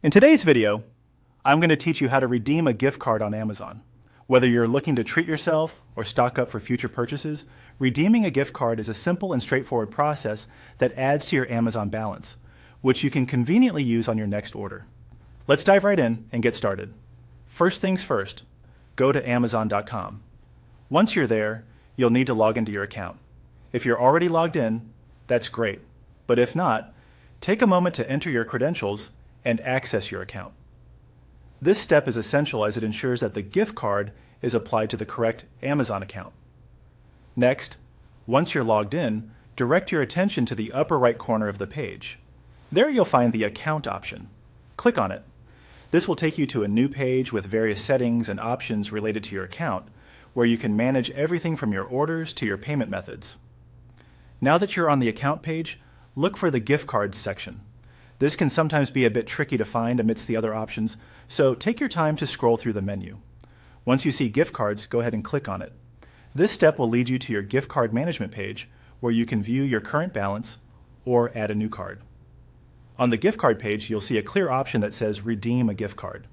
In today's video, I'm going to teach you how to redeem a gift card on Amazon. Whether you're looking to treat yourself or stock up for future purchases, redeeming a gift card is a simple and straightforward process that adds to your Amazon balance, which you can conveniently use on your next order. Let's dive right in and get started. First things first, go to Amazon.com. Once you're there, you'll need to log into your account. If you're already logged in, that's great. But if not, take a moment to enter your credentials and access your account. This step is essential as it ensures that the gift card is applied to the correct Amazon account. Next, once you're logged in, direct your attention to the upper right corner of the page. There you'll find the Account option. Click on it. This will take you to a new page with various settings and options related to your account, where you can manage everything from your orders to your payment methods. Now that you're on the Account page, look for the Gift Cards section. This can sometimes be a bit tricky to find amidst the other options, so take your time to scroll through the menu. Once you see gift cards, go ahead and click on it. This step will lead you to your gift card management page, where you can view your current balance or add a new card. On the gift card page, you'll see a clear option that says Redeem a Gift Card.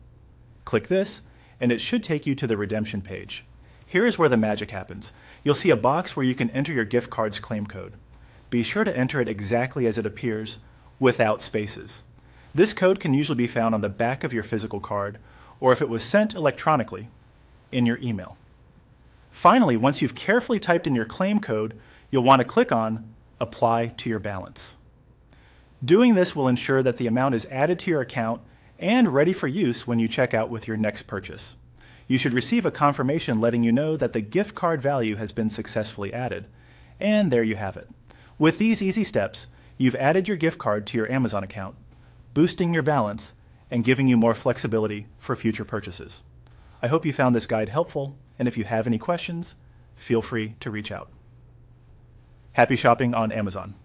Click this, and it should take you to the redemption page. Here is where the magic happens. You'll see a box where you can enter your gift card's claim code. Be sure to enter it exactly as it appears, without spaces. This code can usually be found on the back of your physical card, or if it was sent electronically, in your email. Finally, once you've carefully typed in your claim code, you'll want to click on Apply to your balance. Doing this will ensure that the amount is added to your account and ready for use when you check out with your next purchase. You should receive a confirmation letting you know that the gift card value has been successfully added. And there you have it. With these easy steps, you've added your gift card to your Amazon account, boosting your balance and giving you more flexibility for future purchases. I hope you found this guide helpful, and if you have any questions, feel free to reach out. Happy shopping on Amazon.